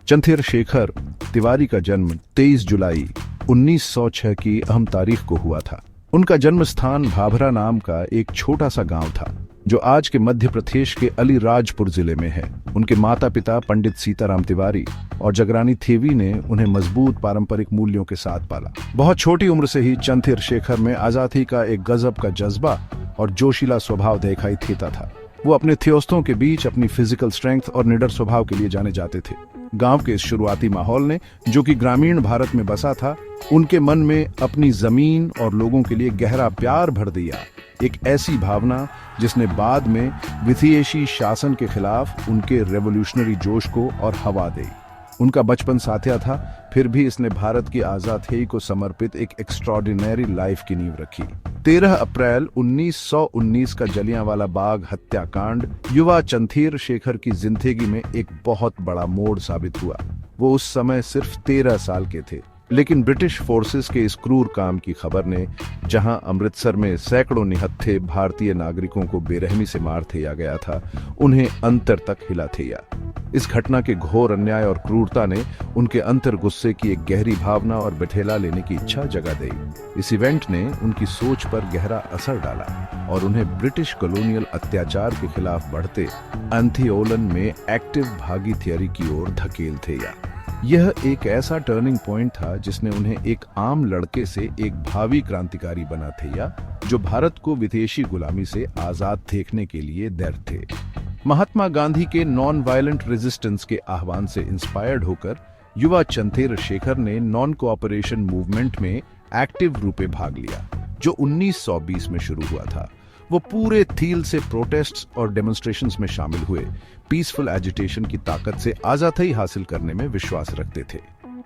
चंथेर शेखर तिवारी का जन्म 23 जुलाई 1906 की अहम तारीख को हुआ था। उनका जन्म स्थान भाभरा नाम का एक छोटा सा गांव था जो आज के मध्य प्रदेश के अलीराजपुर जिले में है। उनके माता पिता पंडित सीताराम तिवारी और जगरानी थेवी ने उन्हें मजबूत पारंपरिक मूल्यों के साथ पाला। बहुत छोटी उम्र से ही चंथेर शेखर में आजादी का एक गजब का जज्बा और जोशीला स्वभाव दिखाई देता था। वो अपने दोस्तों के बीच अपनी फिजिकल स्ट्रेंथ और निडर स्वभाव के लिए जाने जाते थे। गांव के इस शुरुआती माहौल ने, जो कि ग्रामीण भारत में बसा था, उनके मन में अपनी जमीन और लोगों के लिए गहरा प्यार भर दिया। एक ऐसी भावना जिसने बाद में विदेशी शासन के खिलाफ उनके रेवोल्यूशनरी जोश को और हवा दी। उनका बचपन साथिया था, फिर भी इसने भारत की आजादी को समर्पित एक एक्स्ट्रॉर्डिनरी लाइफ की नींव रखी। 13 अप्रैल 1919 का जलियांवाला बाग हत्याकांड युवा चंथेर शेखर की जिंदगी में एक बहुत बड़ा मोड़ साबित हुआ। वो उस समय सिर्फ 13 साल के थे, लेकिन ब्रिटिश फोर्सेस के इस क्रूर काम की खबर ने जहां अमृतसर में सैकड़ों निहत्थे भारतीय नागरिकों को बेरहमी से मार दिया गया था, उन्हें अंतर तक हिला दिया। इस घटना के घोर अन्याय और क्रूरता ने उनके अंतर गुस्से की एक गहरी भावना और बठेला लेने की इच्छा जगा दी। इस इवेंट ने उनकी सोच पर गहरा असर डाला और उन्हें ब्रिटिश कॉलोनियल अत्याचार के खिलाफ बढ़ते आंदोलन में एक्टिव भागीदारी की ओर धकेल दिया। यह एक ऐसा टर्निंग पॉइंट था जिसने उन्हें एक आम लड़के से एक भावी क्रांतिकारी बना दिया, जो भारत को विदेशी गुलामी से आजाद देखने के लिए दृढ़ थे। महात्मा गांधी के नॉन वायलेंट रेजिस्टेंस के आह्वान से इंस्पायर्ड होकर युवा चंथेर शेखर ने नॉन कोऑपरेशन मूवमेंट में एक्टिव रूप में भाग लिया, जो 1920 में शुरू हुआ था। वो पूरे थील से प्रोटेस्ट्स और डेमोन्स्ट्रेशंस में शामिल हुए, पीसफुल एजिटेशन की ताकत से आजादी हासिल करने में विश्वास रखते थे।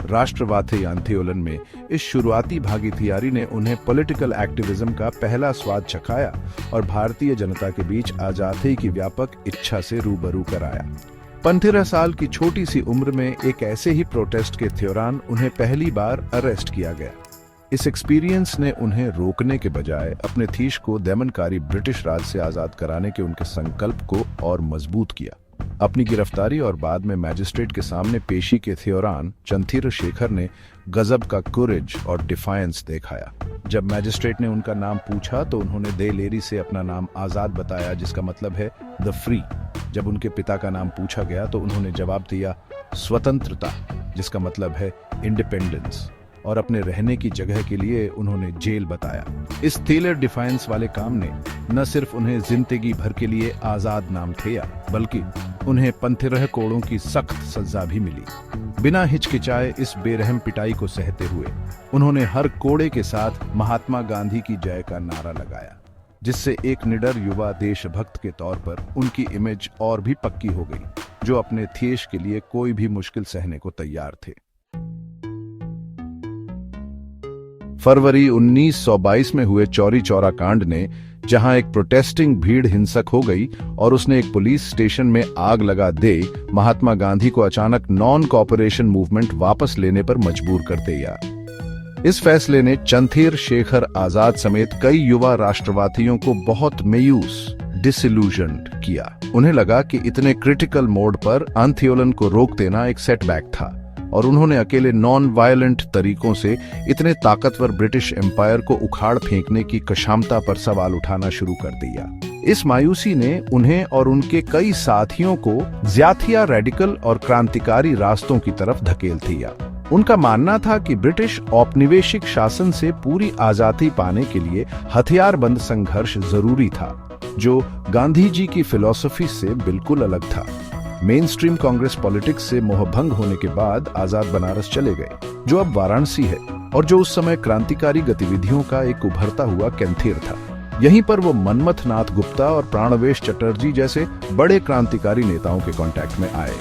राष्ट्रवादी आंदोलन में इस शुरुआती भागीदारी ने उन्हें पॉलिटिकल एक्टिविज्म का पहला स्वाद चखाया और भारतीय जनता के बीच आजादी की व्यापक इच्छा से रूबरू कराया। 15 साल की छोटी सी उम्र में एक ऐसे ही प्रोटेस्ट के दौरान उन्हें पहली बार अरेस्ट किया गया। इस एक्सपीरियंस ने उन्हें रोकने के बजाय अपने देश को दमनकारी ब्रिटिश राज से आजाद कराने के उनके संकल्प को और मजबूत किया। अपनी गिरफ्तारी और बाद में मैजिस्ट्रेट के सामने पेशी के दौरान चंथेर शेखर ने गजब का कुरेज और डिफायंस दिखाया। जब मैजिस्ट्रेट ने उनका नाम पूछा तो उन्होंने दे लेरी से अपना नाम आजाद बताया, जिसका मतलब है द फ्री। जब उनके पिता का नाम पूछा गया तो उन्होंने जवाब दिया स्वतंत्रता, जिसका मतलब है इंडिपेंडेंस, और अपने रहने की जगह के लिए उन्होंने जेल बताया। इस थेलर डिफायंस वाले काम ने न सिर्फ उन्हें जिंदगी भर के लिए आजाद नाम दिया, बल्कि उन्हें 15 कोड़ों की सख्त सजा भी मिली। बिना हिचकिचाए इस बेरहम पिटाई को सहते हुए उन्होंने हर कोड़े के साथ महात्मा गांधी की जय का नारा लगाया, जिससे एक निडर युवा देशभक्त के तौर पर उनकी इमेज और भी पक्की हो गई, जो अपने देश के लिए कोई भी मुश्किल सहने को तैयार थे। फरवरी 1922 में हुए चौरी चौरा कांड ने, जहां एक प्रोटेस्टिंग भीड़ हिंसक हो गई और उसने एक पुलिस स्टेशन में आग लगा दे, महात्मा गांधी को अचानक नॉन कोऑपरेशन मूवमेंट वापस लेने पर मजबूर कर दिया। इस फैसले ने चंथेर शेखर आजाद समेत कई युवा राष्ट्रवादियों को बहुत मायूस, डिसइल्यूजन्ड किया। उन्हें लगा कि इतने क्रिटिकल मोड पर आंदोलन को रोक देना एक सेटबैक था और उन्होंने अकेले नॉन वायलेंट तरीकों से इतने ताकतवर ब्रिटिश एम्पायर को उखाड़ फेंकने की क्षमता पर सवाल उठाना शुरू कर दिया। इस मायूसी ने उन्हें और उनके कई साथियों को ज्यादा रेडिकल और क्रांतिकारी रास्तों की तरफ धकेल दिया। उनका मानना था कि ब्रिटिश औपनिवेशिक शासन से पूरी आजादी पाने के लिए हथियारबंद संघर्ष जरूरी था, जो गांधी जी की फिलॉसफी से बिल्कुल अलग था। मेन स्ट्रीम कांग्रेस पॉलिटिक्स से मोहभंग होने के बाद आजाद बनारस चले गए, जो अब वाराणसी है और जो उस समय क्रांतिकारी गतिविधियों का एक उभरता हुआ केंद्र था। यहीं पर वो मनमथ नाथ गुप्ता और प्राणवेश चटर्जी जैसे बड़े क्रांतिकारी नेताओं के कांटेक्ट में आए।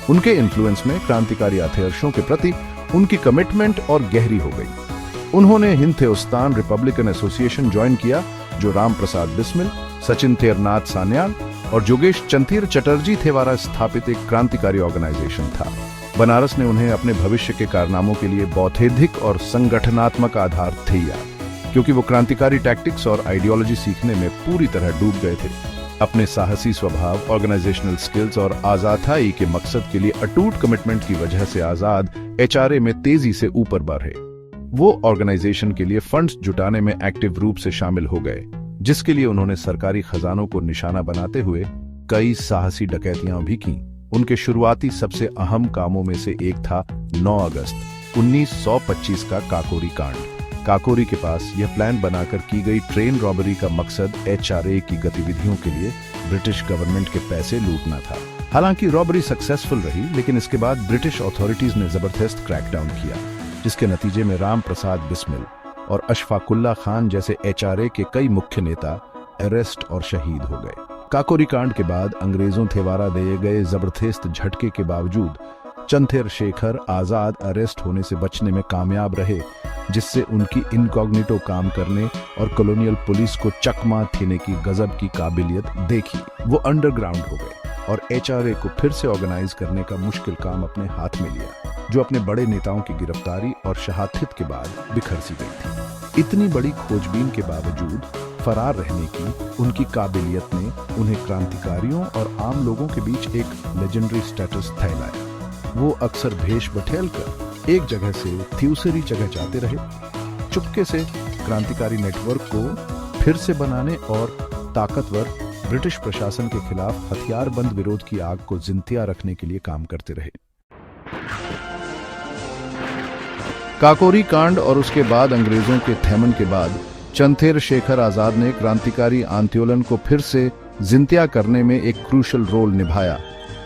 उनके इन्फ्लुएंस में क्रांतिकारी आदर्शों के प्रति उनकी कमिटमेंट और गहरी हो गई। उन्होंने हिंदुस्तान रिपब्लिकन एसोसिएशन ज्वाइन किया, जो राम प्रसाद बिस्मिल, सचिन थेरनाथ सान्याल और जोगेश चंथेर चटर्जी द्वारा स्थापित एक क्रांतिकारी ऑर्गेनाइजेशन था। बनारस ने उन्हें अपने भविष्य के कारनामों के लिए बौद्धिक और संगठनात्मक आधार दिया, क्योंकि वो क्रांतिकारी टैक्टिक्स और आइडियोलॉजी सीखने में पूरी तरह डूब गए थे। अपने साहसी स्वभाव, ऑर्गेनाइजेशनल स्किल्स और आजादाई के मकसद के लिए अटूट कमिटमेंट की वजह से आजाद एचआरए में तेजी से ऊपर बढ़े। वो ऑर्गेनाइजेशन के लिए फंड्स जुटाने में एक्टिव रूप से शामिल हो गए, जिसके लिए उन्होंने सरकारी खजानों को निशाना बनाते हुए कई साहसी डकैतियां भी की। उनके शुरुआती सबसे अहम कामों में से एक था 9 अगस्त 1925 का काकोरी कांड। काकोरी के पास यह प्लान बनाकर की गई ट्रेन रॉबरी का मकसद एचआरए की गतिविधियों के लिए ब्रिटिश गवर्नमेंट के पैसे लूटना था। हालांकि रॉबरी सक्सेसफुल रही, लेकिन इसके बाद ब्रिटिश अथॉरिटीज ने जबरदस्त क्रैकडाउन किया, जिसके नतीजे में राम प्रसाद बिस्मिल और अशफाकुल्ला खान जैसे एचआरए के कई मुख्य नेता अरेस्ट और शहीद हो गए। काकोरी कांड के बाद अंग्रेजों द्वारा दिए गए जबरदस्त झटके के बावजूद चंथेर शेखर आजाद अरेस्ट होने से बचने में कामयाब रहे, जिससे उनकी इनकॉग्निटो काम करने और कॉलोनियल पुलिस को चकमा देने की गजब की काबिलियत देखी। वो अंडरग्राउंड हो गए और एचआरए को फिर से ऑर्गेनाइज करने का मुश्किल काम अपने हाथ में लिया, जो अपने बड़े नेताओं की गिरफ्तारी और शहादत के बाद बिखर सी गई थी। इतनी बड़ी खोजबीन के बावजूद फरार रहने की उनकी काबिलियत ने उन्हें क्रांतिकारियों और आम लोगों के बीच एक लेजेंडरी स्टेटस दिलाया। वो अक्सर भेष बठेल कर एक जगह से दूसरी जगह जाते रहे, चुपके से क्रांतिकारी नेटवर्क को फिर से बनाने और ताकतवर ब्रिटिश प्रशासन के खिलाफ हथियारबंद विरोध की आग को जिंदा रखने के लिए काम करते रहे। काकोरी कांड और उसके बाद अंग्रेजों के थेमन के बाद चंथेर शेखर आजाद ने क्रांतिकारी आंदोलन को फिर से जिंदा करने में एक क्रूशल रोल निभाया।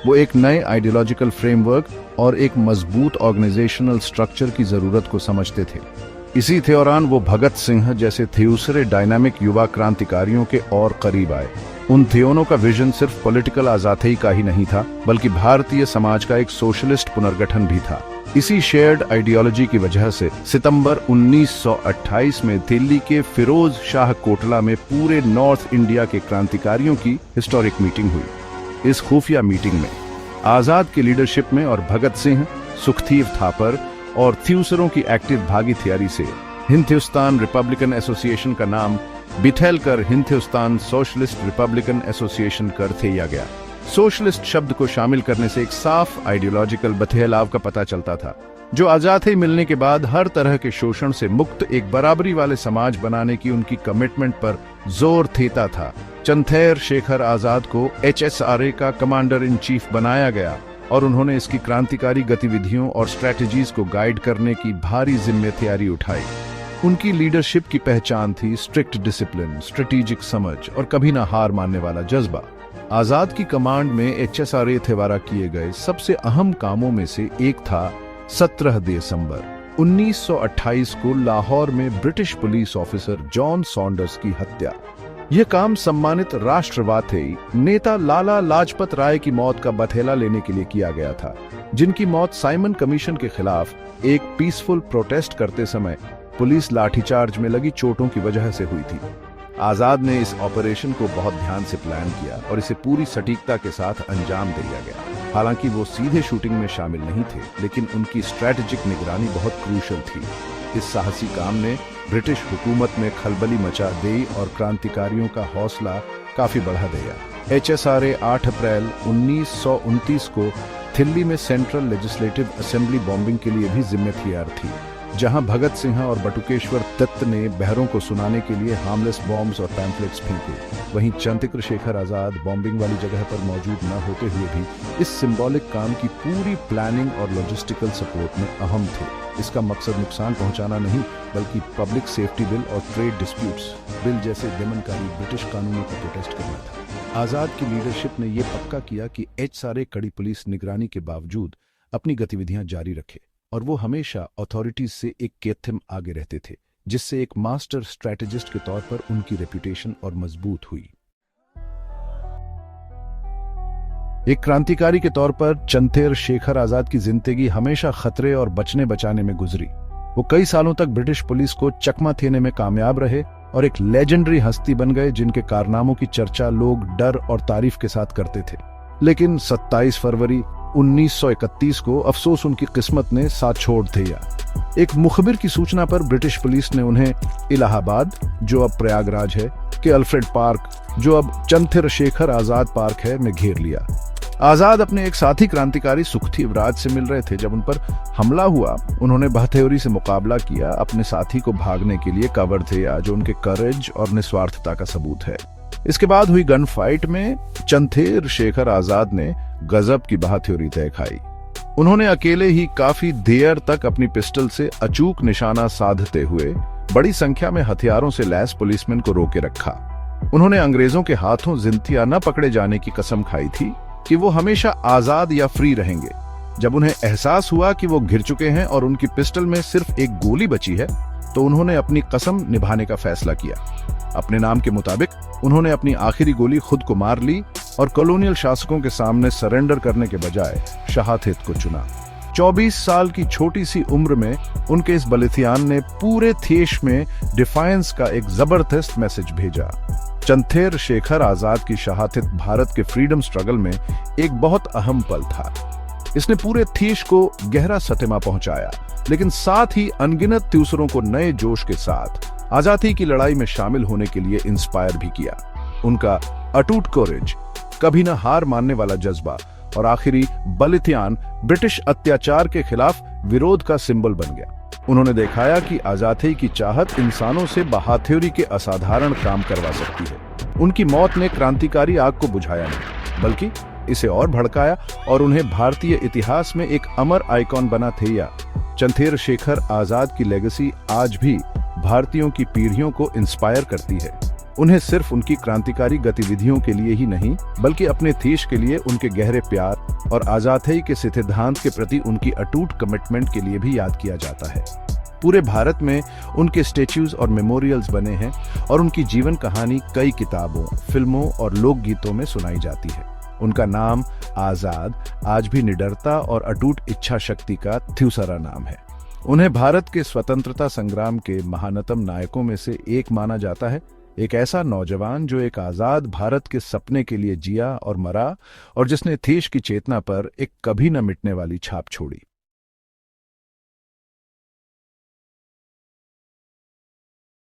वो एक नए आइडियोलॉजिकल फ्रेमवर्क और एक मजबूत ऑर्गेनाइजेशनल स्ट्रक्चर की जरूरत को समझते थे। इसी दौरान वो भगत सिंह जैसे दूसरे डायनामिक युवा क्रांतिकारियों के और करीब आए। उन थियोनों का विजन सिर्फ पॉलिटिकल आजादी का ही नहीं था, बल्कि भारतीय समाज का एक सोशलिस्ट पुनर्गठन भी था। इसी शेयर्ड आइडियोलॉजी की वजह से सितंबर 1928 में दिल्ली के फिरोज शाह कोटला में पूरे नॉर्थ इंडिया के क्रांतिकारियों की हिस्टोरिक मीटिंग हुई। इस खुफिया मीटिंग में आजाद की लीडरशिप में और भगत सिंह, सुखदेव थापर और दूसरों की एक्टिव भागीदारी से हिंदुस्तान रिपब्लिकन एसोसिएशन का नाम बिठेलकर हिंदुस्तान सोशलिस्ट रिपब्लिकन एसोसिएशन कर दिया गया। सोशलिस्ट शब्द को शामिल करने से एक साफ आइडियोलॉजिकल बदलाव का पता चलता था, जो आजादी मिलने के बाद हर तरह के शोषण से मुक्त एक बराबरी वाले समाज बनाने की उनकी कमिटमेंट पर जोर देता था। चंथेर शेखर आजाद को एचएसआरए का कमांडर इन चीफ बनाया गया और उन्होंने इसकी क्रांतिकारी गतिविधियों और स्ट्रेटजीज को गाइड करने की भारी जिम्मेदारी उठाई। उनकी लीडरशिप की पहचान थी स्ट्रिक्ट डिसिप्लिन, स्ट्रेटेजिक समझ और कभी ना हार मानने वाला जज्बा। आजाद की कमांड में एचएसआरए द्वारा किए गए सबसे अहम कामों में से एक था 17 दिसंबर 1928 को लाहौर में British police officer John Saunders की हत्या। यह काम सम्मानित राष्ट्रवादी नेता लाला लाजपत राय की मौत का बदला लेने के लिए किया गया था, जिनकी मौत साइमन कमीशन के खिलाफ एक पीसफुल प्रोटेस्ट करते समय पुलिस लाठीचार्ज में लगी चोटों की वजह से हुई थी। आजाद ने इस ऑपरेशन को बहुत ध्यान से प्लान किया और इसे पूरी सटीकता के साथ अंजाम दिया गया। हालांकि वो सीधे शूटिंग में शामिल नहीं थे, लेकिन उनकी स्ट्रैटेजिक निगरानी बहुत क्रूशल थी। इस साहसी काम ने ब्रिटिश हुकूमत में खलबली मचा दी और क्रांतिकारियों का हौसला काफी बढ़ा दिया। एचएसआरए 8 अप्रैल 1929 को दिल्ली में सेंट्रल लेजिस्लेटिव असेंबली बॉम्बिंग के लिए भी जिम्मेदार थी, जहां भगत सिंह और बटुकेश्वर दत्त ने बहरों को सुनाने के लिए हार्मलेस बॉम्ब्स और पैम्फलेट्स फेंके। वहीं चंद्रशेखर शेखर आजाद बॉम्बिंग वाली जगह पर मौजूद न होते हुए भी इस सिंबॉलिक काम की पूरी प्लानिंग और लॉजिस्टिकल सपोर्ट में अहम थे। इसका मकसद नुकसान पहुंचाना नहीं, बल्कि पब्लिक सेफ्टी बिल और ट्रेड डिस्प्यूट्स बिल जैसे दमनकारी ब्रिटिश कानूनों को प्रोटेस्ट करना था। आजाद की लीडरशिप ने यह पक्का किया कि एचएसआरए कड़ी पुलिस निगरानी के बावजूद अपनी गतिविधियां जारी रखे और वो हमेशा अथॉरिटीज से एक कदम आगे रहते थे, जिससे एक मास्टर स्ट्रैटेजिस्ट के तौर पर उनकी रेपुटेशन और मजबूत हुई। एक क्रांतिकारी के तौर पर चंथेर शेखर आजाद की जिंदगी हमेशा खतरे और बचने बचाने में गुजरी। वो कई सालों तक ब्रिटिश पुलिस को चकमा देने में कामयाब रहे और एक लेजेंडरी हस्ती बन गए, जिनके कारनामों की चर्चा लोग डर और तारीफ के साथ करते थे। लेकिन 27 फरवरी 1931 को अफसोस उनकी किस्मत ने साथ छोड़ दिया। एक मुखबिर की सूचना पर ब्रिटिश पुलिस ने उन्हें इलाहाबाद, जो अब प्रयागराज है, के अल्फ्रेड पार्क, जो अब चंद्रशेखर आजाद पार्क है, में घेर लिया। आजाद अपने एक साथी क्रांतिकारी सुखदेवराज से मिल रहे थे। जब उन पर हमला हुआ, उन्होंने बहथोरी से मुकाबला किया। अपने साथी को भागने के लिए कवर दिया, जो उनके करेज और निस्वार्थता का सबूत है। इसके बाद हुई गन फाइट में चंद्रशेखर आजाद ने गजब की बहादुरी दिखाई। उन्होंने अकेले ही काफी देर तक अपनी पिस्टल से अचूक निशाना साधते हुए बड़ी संख्या में हथियारों से लैस पुलिसमैन को रोके रखा। उन्होंने अंग्रेजों के हाथों जिंदगियां न पकड़े जाने की कसम खाई थी कि वो हमेशा आजाद या फ्री रहेंगे। जब उन्हें एहसास हुआ कि वो घिर चुके हैं और उनकी पिस्टल में सिर्फ एक गोली बची है, तो उन्होंने अपनी कसम निभाने का फैसला किया। अपने नाम के मुताबिक उन्होंने अपनी आखिरी गोली खुद को मार ली और कॉलोनियल शासकों के सामने सरेंडर करने के बजाय शहादत को चुना। 24 साल की छोटी सी उम्र में उनके इस बलिदान ने पूरे देश में डिफायंस का एक जबरदस्त मैसेज भेजा। चंद्रशेखर आजाद की शहादत भारत के फ्रीडम स्ट्रगल में एक बहुत अहम पल था। इसने पूरे देश को गहरा सतेमा पहुंचाया, लेकिन साथ ही अनगिनत दूसरों को नए जोश के साथ आजादी की लड़ाई में शामिल होने के लिए इंस्पायर भी किया। उनका अटूट कोरेज, कभी न हार मानने वाला जज्बा और आखिरी बलिदान ब्रिटिश अत्याचार के खिलाफ विरोध का सिंबल बन गया। उन्होंने दिखाया कि आजादी की चाहत इंसानों से बहादुरी के असाधारण काम करवा सकती है। उनकी मौत ने क्रांतिकारी आग को बुझाया नहीं, बल्कि इसे और भड़काया और उन्हें भारतीय इतिहास में एक अमर आइकॉन बना दिया। चंद्रशेखर आजाद की लेगेसी आज भी भारतीयों की पीढ़ियों को इंस्पायर करती है। उन्हें सिर्फ उनकी क्रांतिकारी गतिविधियों के लिए ही नहीं, बल्कि अपने देश के लिए उनके गहरे प्यार और आजादी के सिद्धांत के प्रति उनकी अटूट कमिटमेंट के लिए भी याद किया जाता है। पूरे भारत में उनके स्टैच्यूज और मेमोरियल्स बने हैं और उनकी जीवन कहानी कई किताबों, फिल्मों और लोकगीतों में सुनाई जाती है। उनका नाम आजाद आज भी निडरता और अटूट इच्छा शक्ति का दूसरा नाम है। उन्हें भारत के स्वतंत्रता संग्राम के महानतम नायकों में से एक माना जाता है। एक ऐसा नौजवान जो एक आजाद भारत के सपने के लिए जिया और मरा, और जिसने देश की चेतना पर एक कभी न मिटने वाली छाप छोड़ी।